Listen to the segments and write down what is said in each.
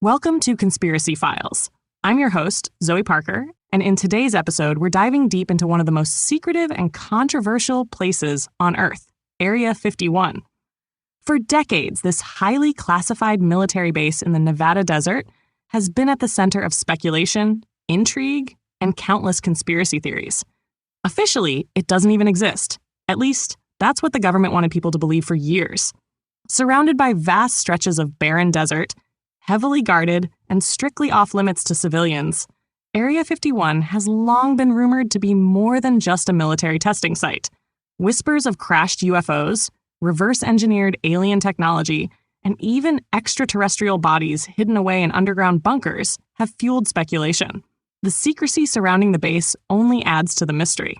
Welcome to Conspiracy Files. I'm your host, Zoe Parker, and in today's episode, we're diving deep into one of the most secretive and controversial places on Earth, Area 51. For decades, this highly classified military base in the Nevada desert has been at the center of speculation, intrigue, and countless conspiracy theories. Officially, it doesn't even exist. At least, that's what the government wanted people to believe for years. Surrounded by vast stretches of barren desert, heavily guarded, and strictly off-limits to civilians, Area 51 has long been rumored to be more than just a military testing site. Whispers of crashed UFOs, reverse-engineered alien technology, and even extraterrestrial bodies hidden away in underground bunkers have fueled speculation. The secrecy surrounding the base only adds to the mystery.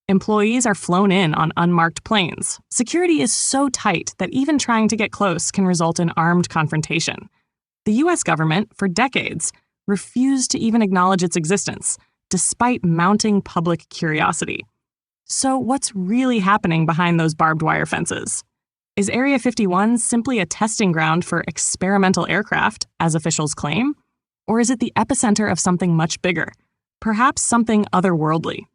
Employees are flown in on unmarked planes. Security is so tight that even trying to get close can result in armed confrontation. The U.S. government, for decades, refused to even acknowledge its existence, despite mounting public curiosity. So what's really happening behind those barbed wire fences? Is Area 51 simply a testing ground for experimental aircraft, as officials claim? Or is it the epicenter of something much bigger, perhaps something otherworldly?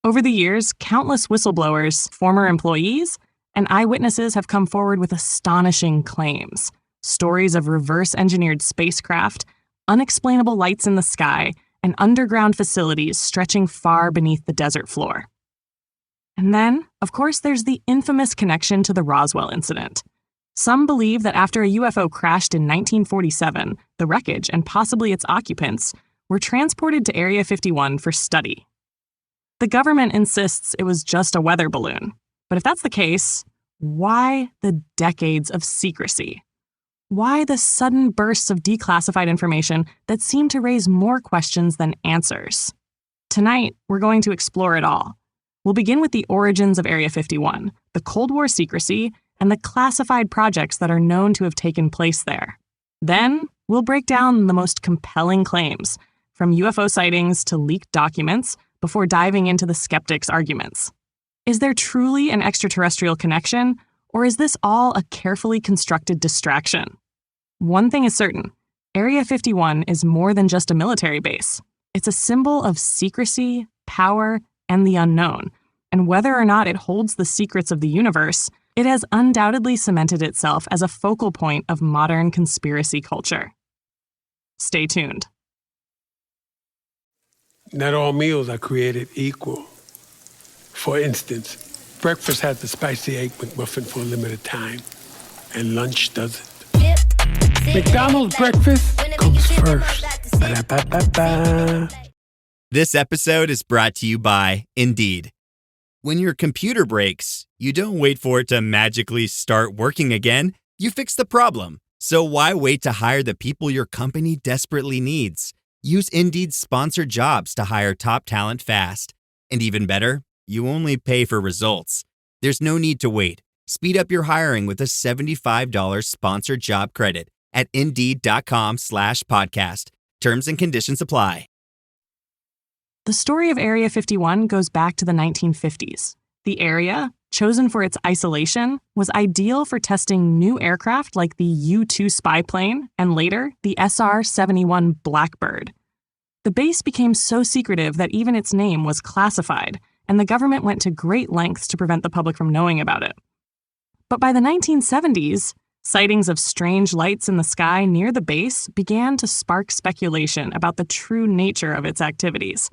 Over the years, countless whistleblowers, former employees, and eyewitnesses have come forward with astonishing claims. Stories of reverse-engineered spacecraft, unexplainable lights in the sky, and underground facilities stretching far beneath the desert floor. And then, of course, there's the infamous connection to the Roswell incident. Some believe that after a UFO crashed in 1947, the wreckage and possibly its occupants were transported to Area 51 for study. The government insists it was just a weather balloon. But if that's the case, why the decades of secrecy? Why the sudden bursts of declassified information that seem to raise more questions than answers? Tonight, we're going to explore it all. We'll begin with the origins of Area 51, the Cold War secrecy, and the classified projects that are known to have taken place there. Then, we'll break down the most compelling claims, from UFO sightings to leaked documents, before diving into the skeptics' arguments. Is there truly an extraterrestrial connection, or is this all a carefully constructed distraction? One thing is certain, Area 51 is more than just a military base. It's a symbol of secrecy, power, and the unknown. And whether or not it holds the secrets of the universe, it has undoubtedly cemented itself as a focal point of modern conspiracy culture. Stay tuned. Not all meals are created equal. For instance, breakfast has the spicy egg McMuffin for a limited time, and lunch doesn't. McDonald's breakfast comes first. Ba-da-ba-ba-ba. This episode is brought to you by Indeed. When your computer breaks, you don't wait for it to magically start working again. You fix the problem. So why wait to hire the people your company desperately needs? Use Indeed's sponsored jobs to hire top talent fast. And even better, you only pay for results. There's no need to wait. Speed up your hiring with a $75 sponsored job credit at Indeed.com/podcast. Terms and conditions apply. The story of Area 51 goes back to the 1950s. The area, chosen for its isolation, was ideal for testing new aircraft like the U-2 spy plane and later the SR-71 Blackbird. The base became so secretive that even its name was classified, and the government went to great lengths to prevent the public from knowing about it. But by the 1970s, sightings of strange lights in the sky near the base began to spark speculation about the true nature of its activities.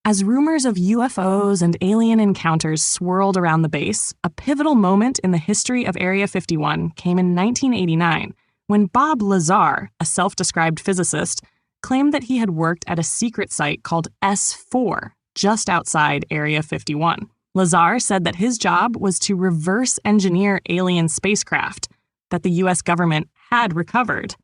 As rumors of UFOs and alien encounters swirled around the base, a pivotal moment in the history of Area 51 came in 1989, when Bob Lazar, a self-described physicist, claimed that he had worked at a secret site called S4, just outside Area 51. Lazar said that his job was to reverse engineer alien spacecraft that the U.S. government had recovered.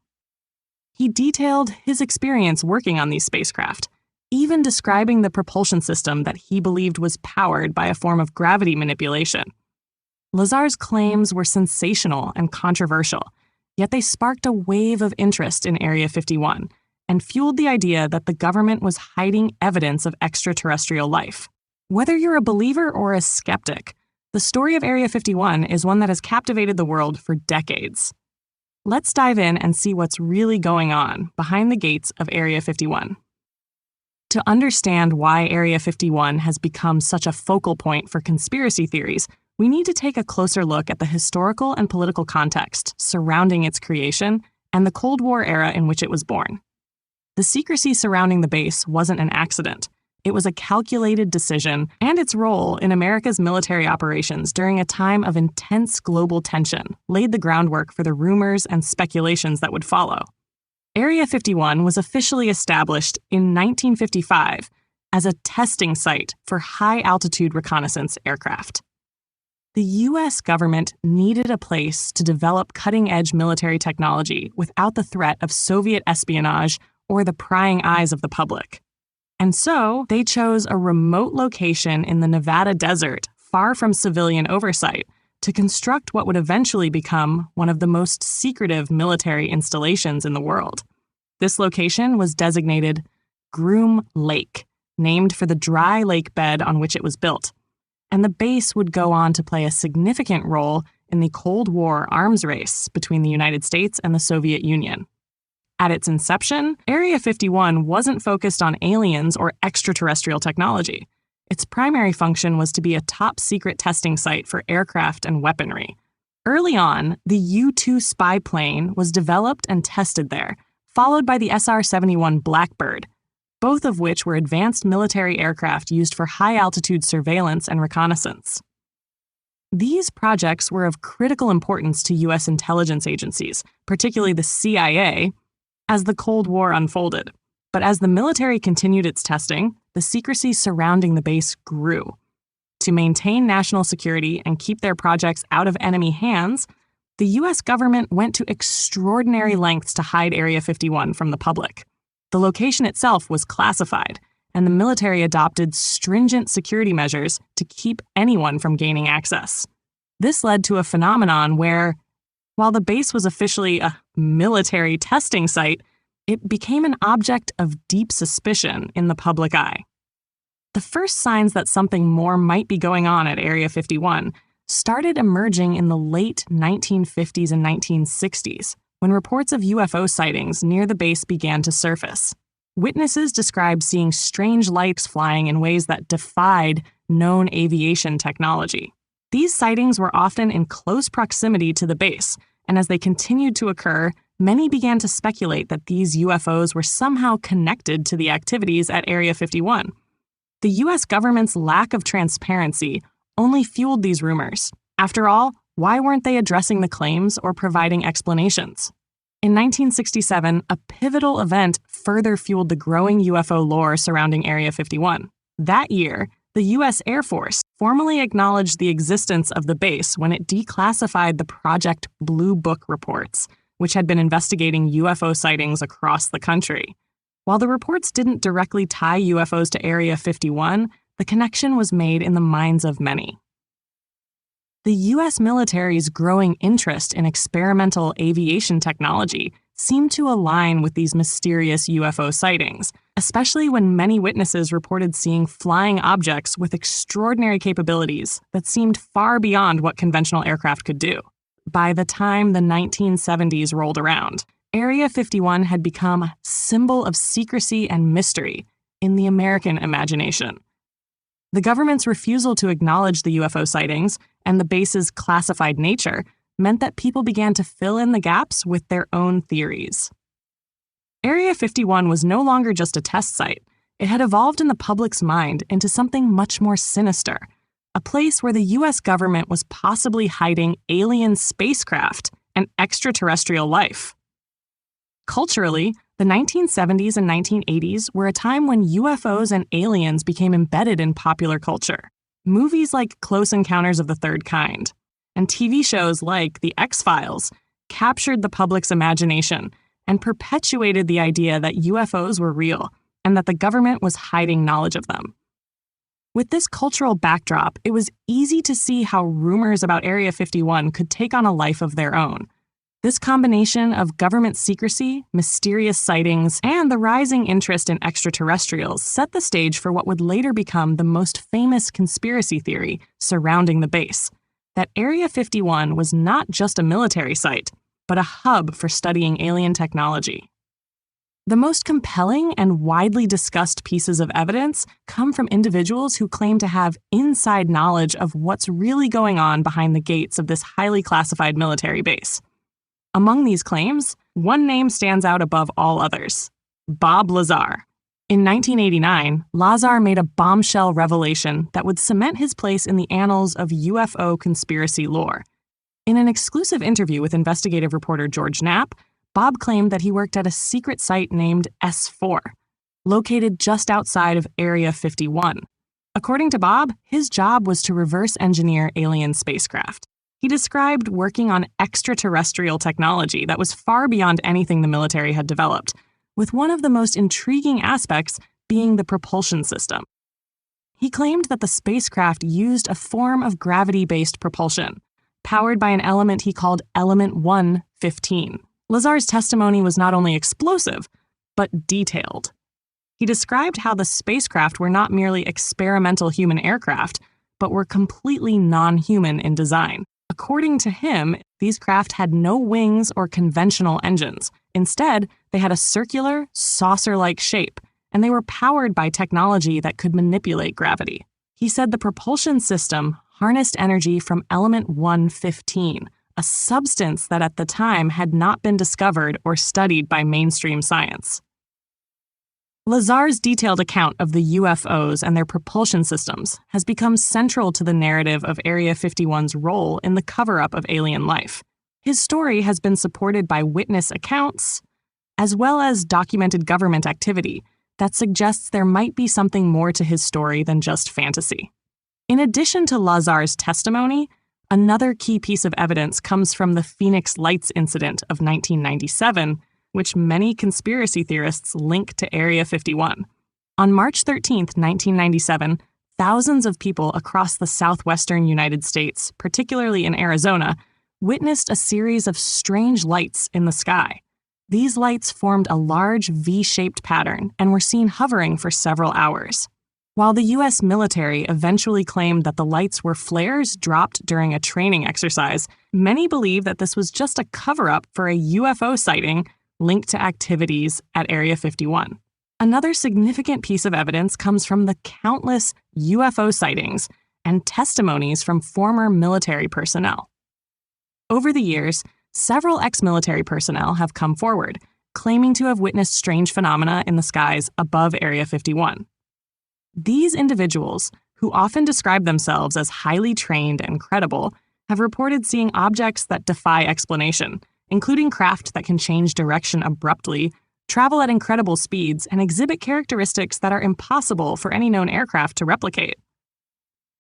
He detailed his experience working on these spacecraft, even describing the propulsion system that he believed was powered by a form of gravity manipulation. Lazar's claims were sensational and controversial, yet they sparked a wave of interest in Area 51 and fueled the idea that the government was hiding evidence of extraterrestrial life. Whether you're a believer or a skeptic, the story of Area 51 is one that has captivated the world for decades. Let's dive in and see what's really going on behind the gates of Area 51. To understand why Area 51 has become such a focal point for conspiracy theories, we need to take a closer look at the historical and political context surrounding its creation and the Cold War era in which it was born. The secrecy surrounding the base wasn't an accident. It was a calculated decision, and its role in America's military operations during a time of intense global tension laid the groundwork for the rumors and speculations that would follow. Area 51 was officially established in 1955 as a testing site for high-altitude reconnaissance aircraft. The U.S. government needed a place to develop cutting-edge military technology without the threat of Soviet espionage or the prying eyes of the public. And so, they chose a remote location in the Nevada desert, far from civilian oversight, to construct what would eventually become one of the most secretive military installations in the world. This location was designated Groom Lake, named for the dry lake bed on which it was built. And the base would go on to play a significant role in the Cold War arms race between the United States and the Soviet Union. At its inception, Area 51 wasn't focused on aliens or extraterrestrial technology. Its primary function was to be a top-secret testing site for aircraft and weaponry. Early on, the U-2 spy plane was developed and tested there, followed by the SR-71 Blackbird, both of which were advanced military aircraft used for high-altitude surveillance and reconnaissance. These projects were of critical importance to U.S. intelligence agencies, particularly the CIA, as the Cold War unfolded. But as the military continued its testing, the secrecy surrounding the base grew. To maintain national security and keep their projects out of enemy hands, the U.S. government went to extraordinary lengths to hide Area 51 from the public. The location itself was classified, and the military adopted stringent security measures to keep anyone from gaining access. This led to a phenomenon where, while the base was officially a military testing site, it became an object of deep suspicion in the public eye. The first signs that something more might be going on at Area 51 started emerging in the late 1950s and 1960s, when reports of UFO sightings near the base began to surface. Witnesses described seeing strange lights flying in ways that defied known aviation technology. These sightings were often in close proximity to the base, and as they continued to occur, many began to speculate that these UFOs were somehow connected to the activities at Area 51. The U.S. government's lack of transparency only fueled these rumors. After all, why weren't they addressing the claims or providing explanations? In 1967, a pivotal event further fueled the growing UFO lore surrounding Area 51. That year, the U.S. Air Force formally acknowledged the existence of the base when it declassified the Project Blue Book reports, which had been investigating UFO sightings across the country. While the reports didn't directly tie UFOs to Area 51, the connection was made in the minds of many. The U.S. military's growing interest in experimental aviation technology seemed to align with these mysterious UFO sightings, especially when many witnesses reported seeing flying objects with extraordinary capabilities that seemed far beyond what conventional aircraft could do. By the time the 1970s rolled around, Area 51 had become a symbol of secrecy and mystery in the American imagination. The government's refusal to acknowledge the UFO sightings and the base's classified nature meant that people began to fill in the gaps with their own theories. Area 51 was no longer just a test site. It had evolved in the public's mind into something much more sinister, a place where the U.S. government was possibly hiding alien spacecraft and extraterrestrial life. Culturally, the 1970s and 1980s were a time when UFOs and aliens became embedded in popular culture. Movies like Close Encounters of the Third Kind and TV shows like The X-Files captured the public's imagination and perpetuated the idea that UFOs were real and that the government was hiding knowledge of them. With this cultural backdrop, it was easy to see how rumors about Area 51 could take on a life of their own. This combination of government secrecy, mysterious sightings, and the rising interest in extraterrestrials set the stage for what would later become the most famous conspiracy theory surrounding the base, that Area 51 was not just a military site, but a hub for studying alien technology. The most compelling and widely discussed pieces of evidence come from individuals who claim to have inside knowledge of what's really going on behind the gates of this highly classified military base. Among these claims, one name stands out above all others: Bob Lazar. In 1989, Lazar made a bombshell revelation that would cement his place in the annals of UFO conspiracy lore. In an exclusive interview with investigative reporter George Knapp, Bob claimed that he worked at a secret site named S4, located just outside of Area 51. According to Bob, his job was to reverse engineer alien spacecraft. He described working on extraterrestrial technology that was far beyond anything the military had developed, with one of the most intriguing aspects being the propulsion system. He claimed that the spacecraft used a form of gravity-based propulsion, powered by an element he called Element 115. Lazar's testimony was not only explosive, but detailed. He described how the spacecraft were not merely experimental human aircraft, but were completely non-human in design. According to him, these craft had no wings or conventional engines. Instead, they had a circular, saucer-like shape, and they were powered by technology that could manipulate gravity. He said the propulsion system harnessed energy from Element 115, a substance that at the time had not been discovered or studied by mainstream science. Lazar's detailed account of the UFOs and their propulsion systems has become central to the narrative of Area 51's role in the cover-up of alien life. His story has been supported by witness accounts, as well as documented government activity that suggests there might be something more to his story than just fantasy. In addition to Lazar's testimony, another key piece of evidence comes from the Phoenix Lights incident of 1997, which many conspiracy theorists link to Area 51. On March 13, 1997, thousands of people across the southwestern United States, particularly in Arizona, witnessed a series of strange lights in the sky. These lights formed a large V-shaped pattern and were seen hovering for several hours. While the U.S. military eventually claimed that the lights were flares dropped during a training exercise, many believe that this was just a cover-up for a UFO sighting linked to activities at Area 51. Another significant piece of evidence comes from the countless UFO sightings and testimonies from former military personnel. Over the years, several ex-military personnel have come forward, claiming to have witnessed strange phenomena in the skies above Area 51. These individuals, who often describe themselves as highly trained and credible, have reported seeing objects that defy explanation, including craft that can change direction abruptly, travel at incredible speeds, and exhibit characteristics that are impossible for any known aircraft to replicate.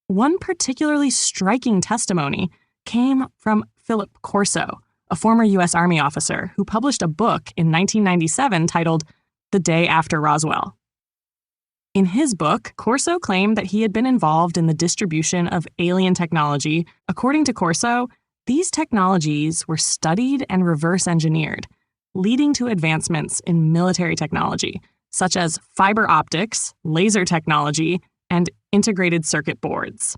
One particularly striking testimony came from Philip Corso, a former U.S. Army officer who published a book in 1997 titled The Day After Roswell. In his book, Corso claimed that he had been involved in the distribution of alien technology. According to Corso, these technologies were studied and reverse engineered, leading to advancements in military technology, such as fiber optics, laser technology, and integrated circuit boards.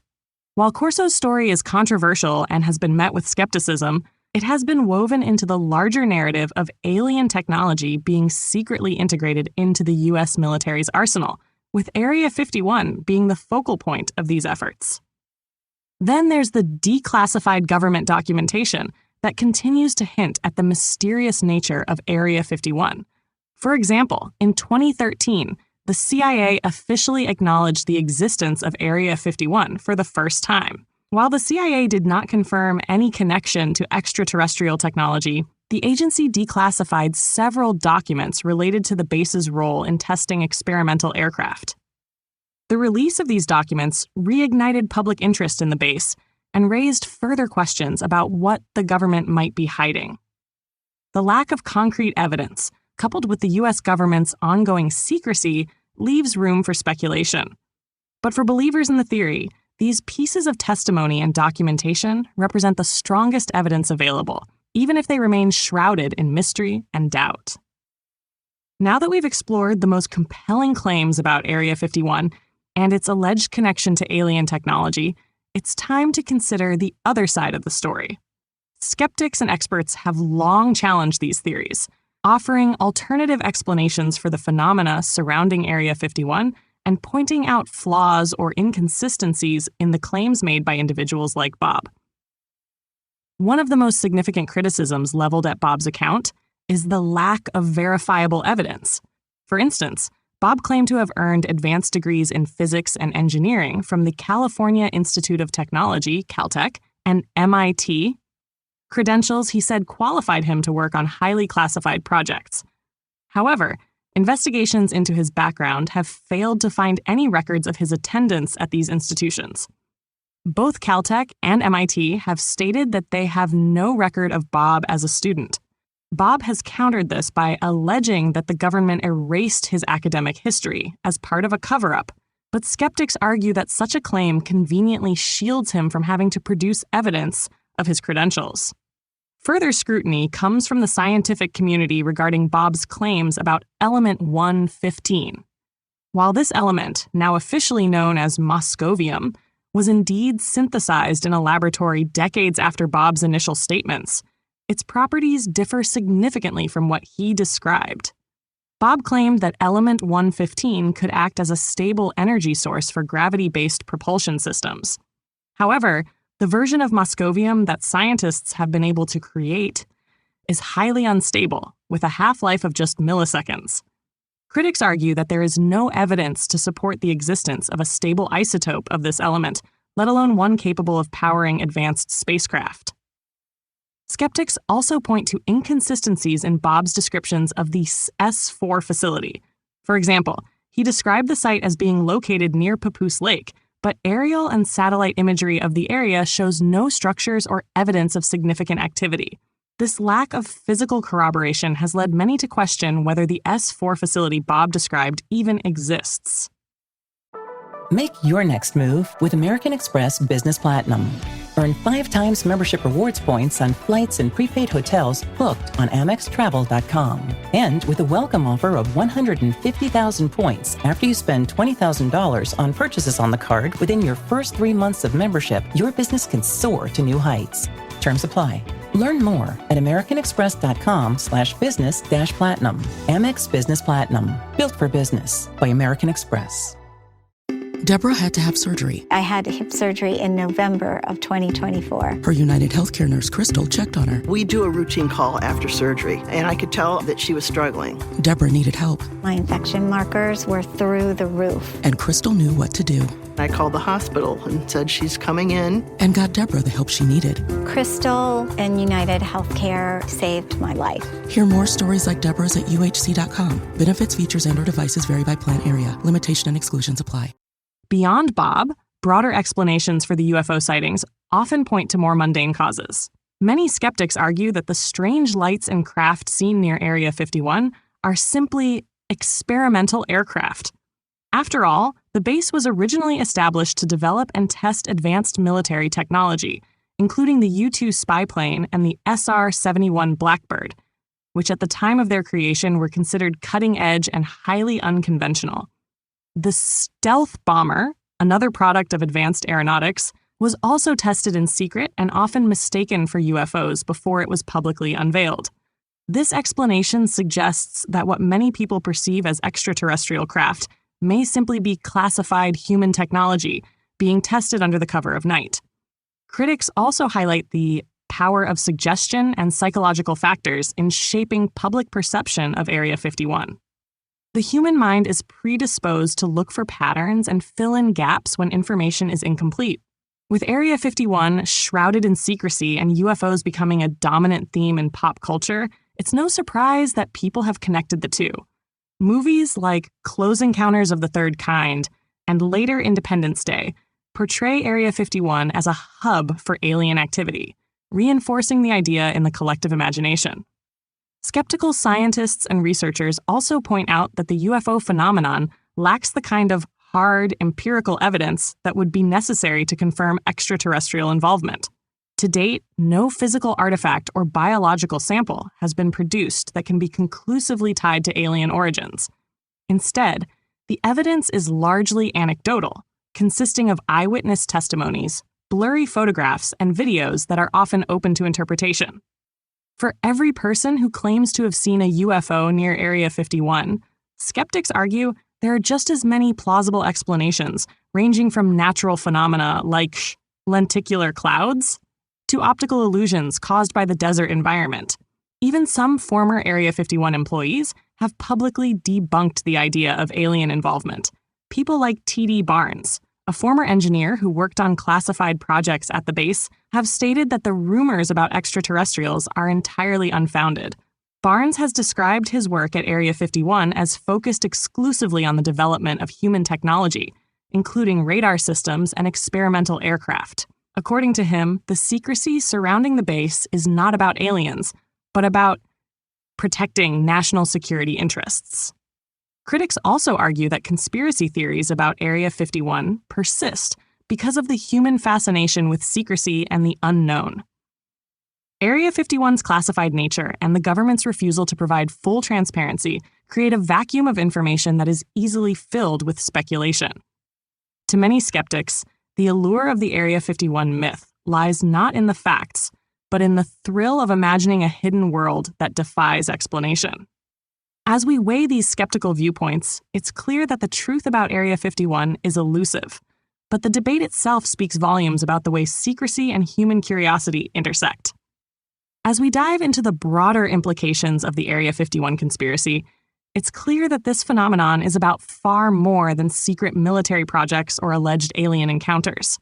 While Corso's story is controversial and has been met with skepticism, it has been woven into the larger narrative of alien technology being secretly integrated into the U.S. military's arsenal, with Area 51 being the focal point of these efforts. Then there's the declassified government documentation that continues to hint at the mysterious nature of Area 51. For example, in 2013, the CIA officially acknowledged the existence of Area 51 for the first time. While the CIA did not confirm any connection to extraterrestrial technology, the agency declassified several documents related to the base's role in testing experimental aircraft. The release of these documents reignited public interest in the base and raised further questions about what the government might be hiding. The lack of concrete evidence, coupled with the U.S. government's ongoing secrecy, leaves room for speculation. But for believers in the theory, these pieces of testimony and documentation represent the strongest evidence available, even if they remain shrouded in mystery and doubt. Now that we've explored the most compelling claims about Area 51 and its alleged connection to alien technology, it's time to consider the other side of the story. Skeptics and experts have long challenged these theories, offering alternative explanations for the phenomena surrounding Area 51 and pointing out flaws or inconsistencies in the claims made by individuals like Bob. One of the most significant criticisms leveled at Bob's account is the lack of verifiable evidence. For instance, Bob claimed to have earned advanced degrees in physics and engineering from the California Institute of Technology, Caltech, and MIT, credentials he said qualified him to work on highly classified projects. However, investigations into his background have failed to find any records of his attendance at these institutions. Both Caltech and MIT have stated that they have no record of Bob as a student. Bob has countered this by alleging that the government erased his academic history as part of a cover-up, but skeptics argue that such a claim conveniently shields him from having to produce evidence of his credentials. Further scrutiny comes from the scientific community regarding Bob's claims about element 115. While this element, now officially known as moscovium, was indeed synthesized in a laboratory decades after Bob's initial statements, its properties differ significantly from what he described. Bob claimed that element 115 could act as a stable energy source for gravity-based propulsion systems. However, the version of moscovium that scientists have been able to create is highly unstable, with a half-life of just milliseconds. Critics argue that there is no evidence to support the existence of a stable isotope of this element, let alone one capable of powering advanced spacecraft. Skeptics also point to inconsistencies in Bob's descriptions of the S4 facility. For example, he described the site as being located near Papoose Lake, but aerial and satellite imagery of the area shows no structures or evidence of significant activity. This lack of physical corroboration has led many to question whether the S4 facility Bob described even exists. Make your next move with American Express Business Platinum. Earn 5 times membership rewards points on flights and prepaid hotels booked on AmexTravel.com. And with a welcome offer of 150,000 points after you spend $20,000 on purchases on the card within your first 3 months of membership, your business can soar to new heights. Terms apply. Learn more at americanexpress.com/business-platinum. Amex Business Platinum. Built for business by American Express. Deborah had to have surgery. I had hip surgery in November of 2024. Her United Healthcare nurse, Crystal, checked on her. We do a routine call after surgery, and I could tell that she was struggling. Deborah needed help. My infection markers were through the roof. And Crystal knew what to do. I called the hospital and said she's coming in. And got Deborah the help she needed. Crystal and United Healthcare saved my life. Hear more stories like Deborah's at uhc.com. Benefits, features, and/or devices vary by plan area. Limitation and exclusions apply. Beyond Bob, broader explanations for the UFO sightings often point to more mundane causes. Many skeptics argue that the strange lights and craft seen near Area 51 are simply experimental aircraft. After all, the base was originally established to develop and test advanced military technology, including the U-2 spy plane and the SR-71 Blackbird, which at the time of their creation were considered cutting-edge and highly unconventional. The stealth bomber, another product of advanced aeronautics, was also tested in secret and often mistaken for UFOs before it was publicly unveiled. This explanation suggests that what many people perceive as extraterrestrial craft may simply be classified human technology being tested under the cover of night. Critics also highlight the power of suggestion and psychological factors in shaping public perception of Area 51. The human mind is predisposed to look for patterns and fill in gaps when information is incomplete. With Area 51 shrouded in secrecy and UFOs becoming a dominant theme in pop culture, it's no surprise that people have connected the two. Movies like Close Encounters of the Third Kind and later Independence Day portray Area 51 as a hub for alien activity, reinforcing the idea in the collective imagination. Skeptical scientists and researchers also point out that the UFO phenomenon lacks the kind of hard, empirical evidence that would be necessary to confirm extraterrestrial involvement. To date, no physical artifact or biological sample has been produced that can be conclusively tied to alien origins. Instead, the evidence is largely anecdotal, consisting of eyewitness testimonies, blurry photographs, and videos that are often open to interpretation. For every person who claims to have seen a UFO near Area 51, skeptics argue there are just as many plausible explanations, ranging from natural phenomena like lenticular clouds to optical illusions caused by the desert environment. Even some former Area 51 employees have publicly debunked the idea of alien involvement. People like T.D. Barnes, a former engineer who worked on classified projects at the base, have stated that the rumors about extraterrestrials are entirely unfounded. Barnes has described his work at Area 51 as focused exclusively on the development of human technology, including radar systems and experimental aircraft. According to him, the secrecy surrounding the base is not about aliens, but about protecting national security interests. Critics also argue that conspiracy theories about Area 51 persist because of the human fascination with secrecy and the unknown. Area 51's classified nature and the government's refusal to provide full transparency create a vacuum of information that is easily filled with speculation. To many skeptics, the allure of the Area 51 myth lies not in the facts, but in the thrill of imagining a hidden world that defies explanation. As we weigh these skeptical viewpoints, it's clear that the truth about Area 51 is elusive, but the debate itself speaks volumes about the way secrecy and human curiosity intersect. As we dive into the broader implications of the Area 51 conspiracy, it's clear that this phenomenon is about far more than secret military projects or alleged alien encounters.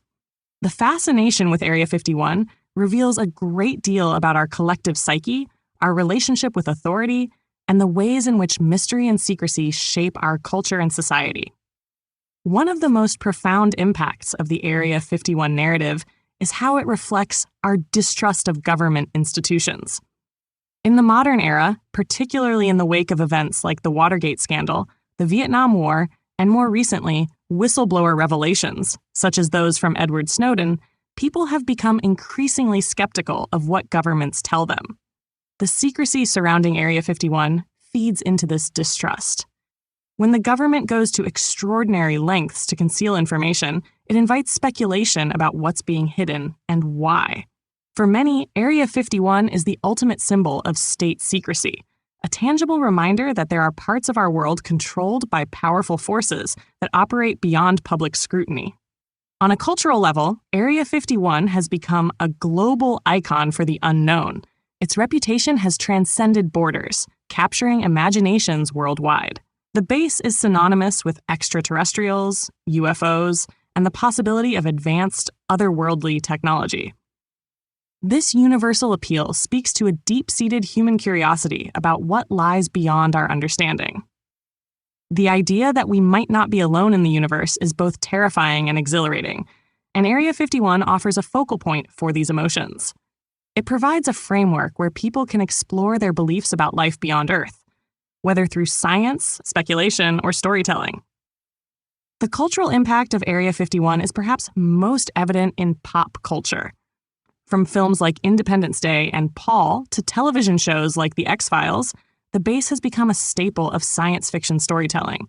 The fascination with Area 51 reveals a great deal about our collective psyche, our relationship with authority, and the ways in which mystery and secrecy shape our culture and society. One of the most profound impacts of the Area 51 narrative is how it reflects our distrust of government institutions. In the modern era, particularly in the wake of events like the Watergate scandal, the Vietnam War, and more recently, whistleblower revelations, such as those from Edward Snowden, people have become increasingly skeptical of what governments tell them. The secrecy surrounding Area 51 feeds into this distrust. When the government goes to extraordinary lengths to conceal information, it invites speculation about what's being hidden and why. For many, Area 51 is the ultimate symbol of state secrecy, a tangible reminder that there are parts of our world controlled by powerful forces that operate beyond public scrutiny. On a cultural level, Area 51 has become a global icon for the unknown. Its reputation has transcended borders, capturing imaginations worldwide. The base is synonymous with extraterrestrials, UFOs, and the possibility of advanced, otherworldly technology. This universal appeal speaks to a deep-seated human curiosity about what lies beyond our understanding. The idea that we might not be alone in the universe is both terrifying and exhilarating, and Area 51 offers a focal point for these emotions. It provides a framework where people can explore their beliefs about life beyond Earth, whether through science, speculation, or storytelling. The cultural impact of Area 51 is perhaps most evident in pop culture. From films like Independence Day and Paul to television shows like The X-Files, the base has become a staple of science fiction storytelling.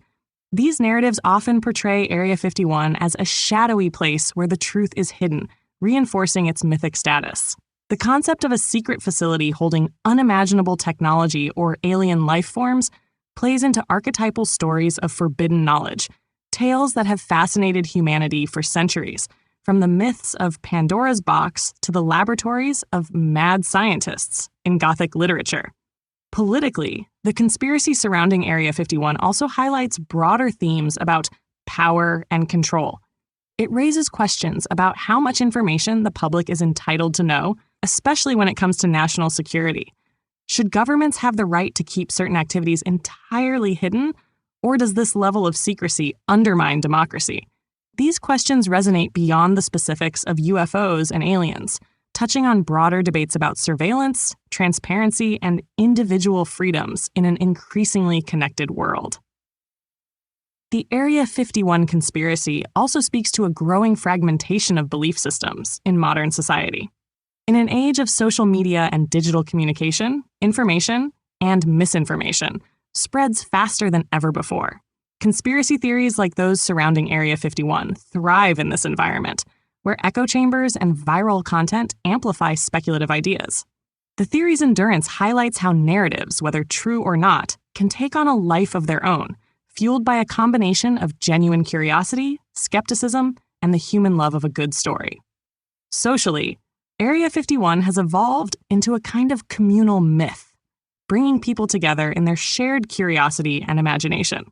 These narratives often portray Area 51 as a shadowy place where the truth is hidden, reinforcing its mythic status. The concept of a secret facility holding unimaginable technology or alien life forms plays into archetypal stories of forbidden knowledge, tales that have fascinated humanity for centuries, from the myths of Pandora's box to the laboratories of mad scientists in Gothic literature. Politically, the conspiracy surrounding Area 51 also highlights broader themes about power and control. It raises questions about how much information the public is entitled to know, especially when it comes to national security. Should governments have the right to keep certain activities entirely hidden, or does this level of secrecy undermine democracy? These questions resonate beyond the specifics of UFOs and aliens, touching on broader debates about surveillance, transparency, and individual freedoms in an increasingly connected world. The Area 51 conspiracy also speaks to a growing fragmentation of belief systems in modern society. In an age of social media and digital communication, information and misinformation spreads faster than ever before. Conspiracy theories like those surrounding Area 51 thrive in this environment, where echo chambers and viral content amplify speculative ideas. The theory's endurance highlights how narratives, whether true or not, can take on a life of their own, fueled by a combination of genuine curiosity, skepticism, and the human love of a good story. Socially, Area 51 has evolved into a kind of communal myth, bringing people together in their shared curiosity and imagination.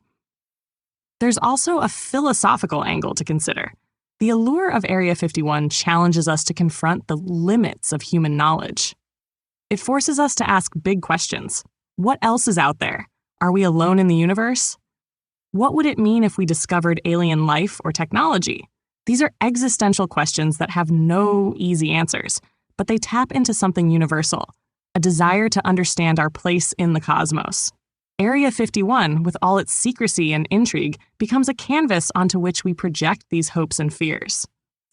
There's also a philosophical angle to consider. The allure of Area 51 challenges us to confront the limits of human knowledge. It forces us to ask big questions. What else is out there? Are we alone in the universe? What would it mean if we discovered alien life or technology? These are existential questions that have no easy answers, but they tap into something universal, a desire to understand our place in the cosmos. Area 51, with all its secrecy and intrigue, becomes a canvas onto which we project these hopes and fears.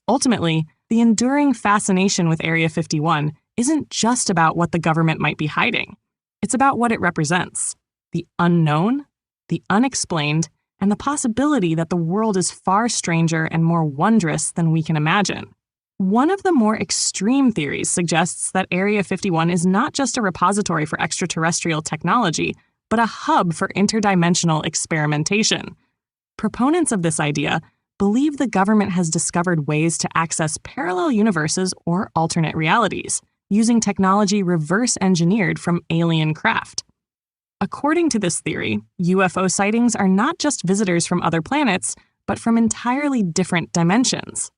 Ultimately, the enduring fascination with Area 51 isn't just about what the government might be hiding. It's about what it represents: the unknown, the unexplained, and the possibility that the world is far stranger and more wondrous than we can imagine. One of the more extreme theories suggests that Area 51 is not just a repository for extraterrestrial technology, but a hub for interdimensional experimentation. Proponents of this idea believe the government has discovered ways to access parallel universes or alternate realities, using technology reverse-engineered from alien craft. According to this theory, UFO sightings are not just visitors from other planets, but from entirely different dimensions.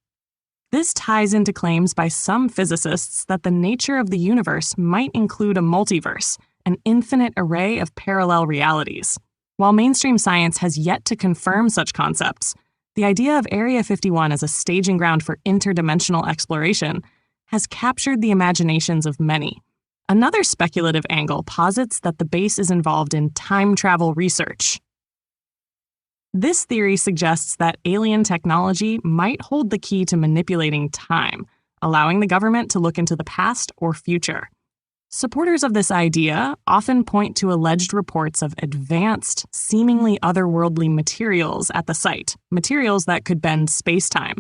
This ties into claims by some physicists that the nature of the universe might include a multiverse, an infinite array of parallel realities. While mainstream science has yet to confirm such concepts, the idea of Area 51 as a staging ground for interdimensional exploration has captured the imaginations of many. Another speculative angle posits that the base is involved in time travel research. This theory suggests that alien technology might hold the key to manipulating time, allowing the government to look into the past or future. Supporters of this idea often point to alleged reports of advanced, seemingly otherworldly materials at the site, materials that could bend space-time.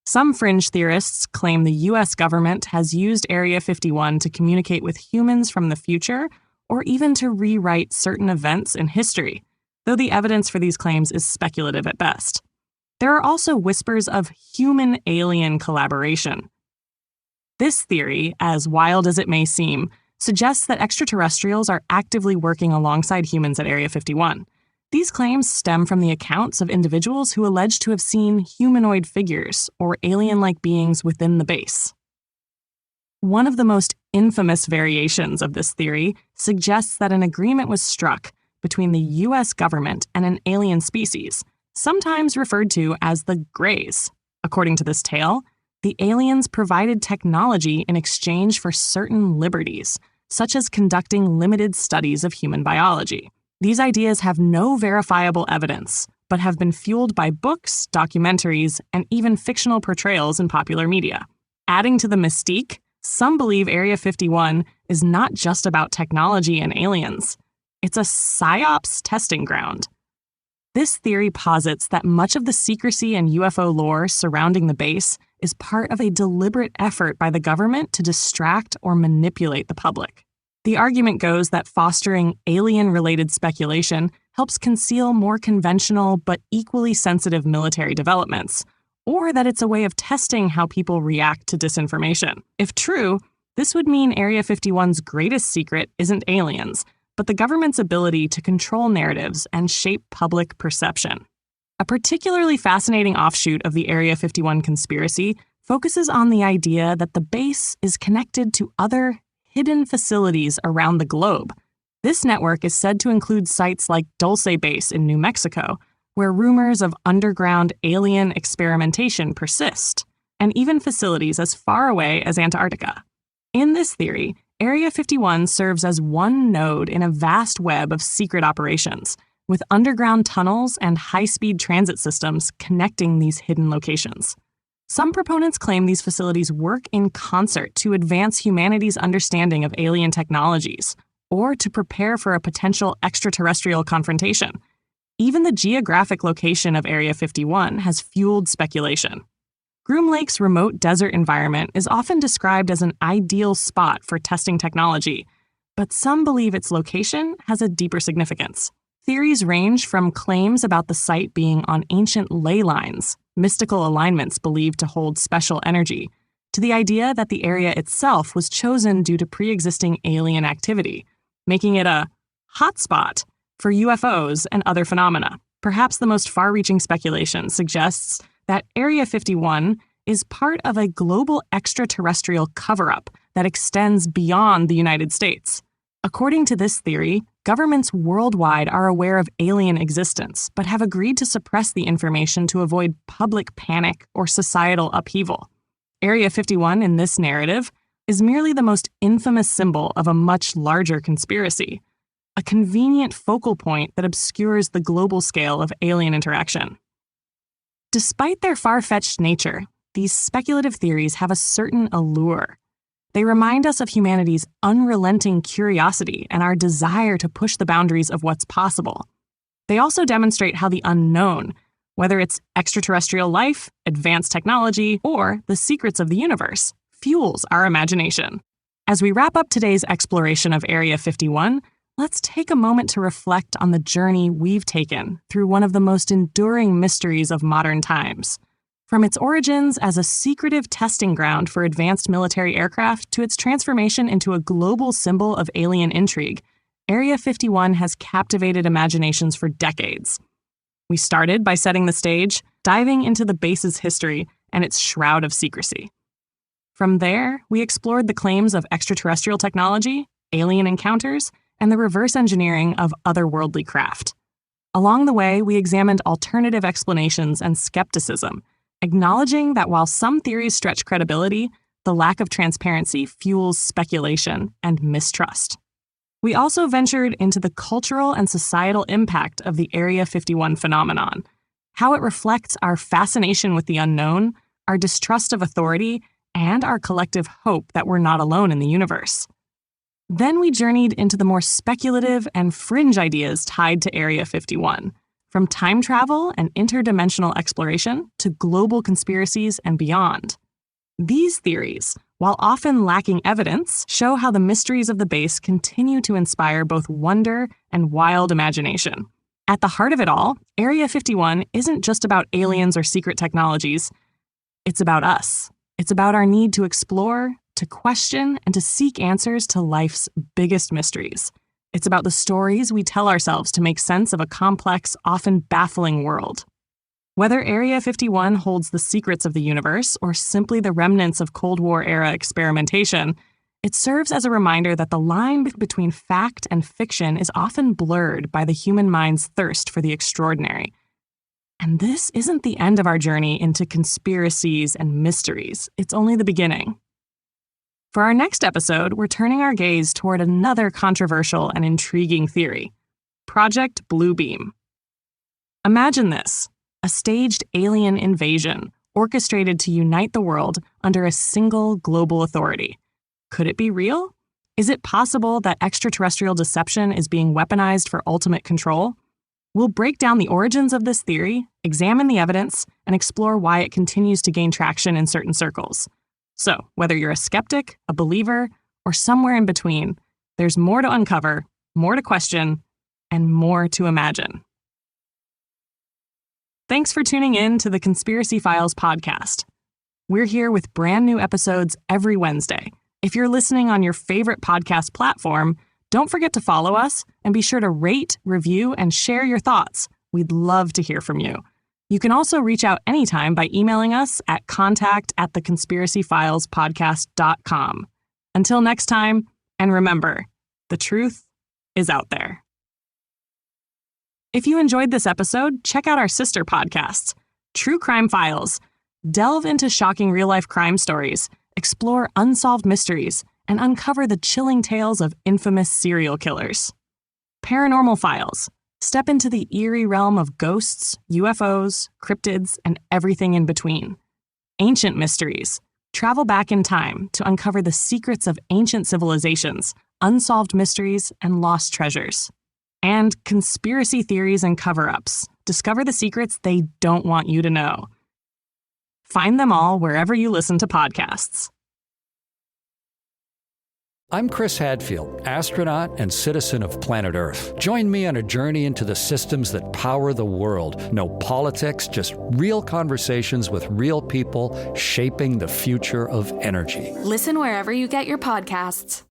Some fringe theorists claim the U.S. government has used Area 51 to communicate with humans from the future, or even to rewrite certain events in history, though the evidence for these claims is speculative at best. There are also whispers of human-alien collaboration. This theory, as wild as it may seem, suggests that extraterrestrials are actively working alongside humans at Area 51. These claims stem from the accounts of individuals who allege to have seen humanoid figures or alien-like beings within the base. One of the most infamous variations of this theory suggests that an agreement was struck between the U.S. government and an alien species, sometimes referred to as the Greys. According to this tale, the aliens provided technology in exchange for certain liberties, such as conducting limited studies of human biology. These ideas have no verifiable evidence, but have been fueled by books, documentaries, and even fictional portrayals in popular media. Adding to the mystique, some believe Area 51 is not just about technology and aliens. It's a psyops testing ground. This theory posits that much of the secrecy and UFO lore surrounding the base is part of a deliberate effort by the government to distract or manipulate the public. The argument goes that fostering alien-related speculation helps conceal more conventional but equally sensitive military developments, or that it's a way of testing how people react to disinformation. If true, this would mean Area 51's greatest secret isn't aliens, but the government's ability to control narratives and shape public perception. A particularly fascinating offshoot of the Area 51 conspiracy focuses on the idea that the base is connected to other hidden facilities around the globe. This network is said to include sites like Dulce Base in New Mexico, where rumors of underground alien experimentation persist, and even facilities as far away as Antarctica. In this theory, Area 51 serves as one node in a vast web of secret operations, with underground tunnels and high-speed transit systems connecting these hidden locations. Some proponents claim these facilities work in concert to advance humanity's understanding of alien technologies, or to prepare for a potential extraterrestrial confrontation. Even the geographic location of Area 51 has fueled speculation. Groom Lake's remote desert environment is often described as an ideal spot for testing technology, but some believe its location has a deeper significance. Theories range from claims about the site being on ancient ley lines, mystical alignments believed to hold special energy, to the idea that the area itself was chosen due to pre-existing alien activity, making it a hotspot for UFOs and other phenomena. Perhaps the most far-reaching speculation suggests that Area 51 is part of a global extraterrestrial cover-up that extends beyond the United States. According to this theory, governments worldwide are aware of alien existence, but have agreed to suppress the information to avoid public panic or societal upheaval. Area 51 in this narrative is merely the most infamous symbol of a much larger conspiracy, a convenient focal point that obscures the global scale of alien interaction. Despite their far-fetched nature, these speculative theories have a certain allure. They remind us of humanity's unrelenting curiosity and our desire to push the boundaries of what's possible. They also demonstrate how the unknown, whether it's extraterrestrial life, advanced technology, or the secrets of the universe, fuels our imagination. As we wrap up today's exploration of Area 51, let's take a moment to reflect on the journey we've taken through one of the most enduring mysteries of modern times. From its origins as a secretive testing ground for advanced military aircraft to its transformation into a global symbol of alien intrigue, Area 51 has captivated imaginations for decades. We started by setting the stage, diving into the base's history and its shroud of secrecy. From there, we explored the claims of extraterrestrial technology, alien encounters, and the reverse engineering of otherworldly craft. Along the way, we examined alternative explanations and skepticism, acknowledging that while some theories stretch credibility, the lack of transparency fuels speculation and mistrust. We also ventured into the cultural and societal impact of the Area 51 phenomenon, how it reflects our fascination with the unknown, our distrust of authority, and our collective hope that we're not alone in the universe. Then we journeyed into the more speculative and fringe ideas tied to Area 51, from time travel and interdimensional exploration to global conspiracies and beyond. These theories, while often lacking evidence, show how the mysteries of the base continue to inspire both wonder and wild imagination. At the heart of it all, Area 51 isn't just about aliens or secret technologies. It's about us. It's about our need to explore, to question, and to seek answers to life's biggest mysteries. It's about the stories we tell ourselves to make sense of a complex, often baffling world. Whether Area 51 holds the secrets of the universe or simply the remnants of Cold War-era experimentation, it serves as a reminder that the line between fact and fiction is often blurred by the human mind's thirst for the extraordinary. And this isn't the end of our journey into conspiracies and mysteries. It's only the beginning. For our next episode, we're turning our gaze toward another controversial and intriguing theory, Project Bluebeam. Imagine this, a staged alien invasion orchestrated to unite the world under a single global authority. Could it be real? Is it possible that extraterrestrial deception is being weaponized for ultimate control? We'll break down the origins of this theory, examine the evidence, and explore why it continues to gain traction in certain circles. So, whether you're a skeptic, a believer, or somewhere in between, there's more to uncover, more to question, and more to imagine. Thanks for tuning in to the Conspiracy Files podcast. We're here with brand new episodes every Wednesday. If you're listening on your favorite podcast platform, don't forget to follow us and be sure to rate, review, and share your thoughts. We'd love to hear from you. You can also reach out anytime by emailing us at contact@theconspiracyfilespodcast.com. Until next time, and remember, the truth is out there. If you enjoyed this episode, check out our sister podcasts, True Crime Files. Delve into shocking real-life crime stories, explore unsolved mysteries, and uncover the chilling tales of infamous serial killers. Paranormal Files. Step into the eerie realm of ghosts, UFOs, cryptids, and everything in between. Ancient Mysteries. Travel back in time to uncover the secrets of ancient civilizations, unsolved mysteries, and lost treasures. And Conspiracy Theories and Cover-Ups. Discover the secrets they don't want you to know. Find them all wherever you listen to podcasts. I'm Chris Hadfield, astronaut and citizen of planet Earth. Join me on a journey into the systems that power the world. No politics, just real conversations with real people shaping the future of energy. Listen wherever you get your podcasts.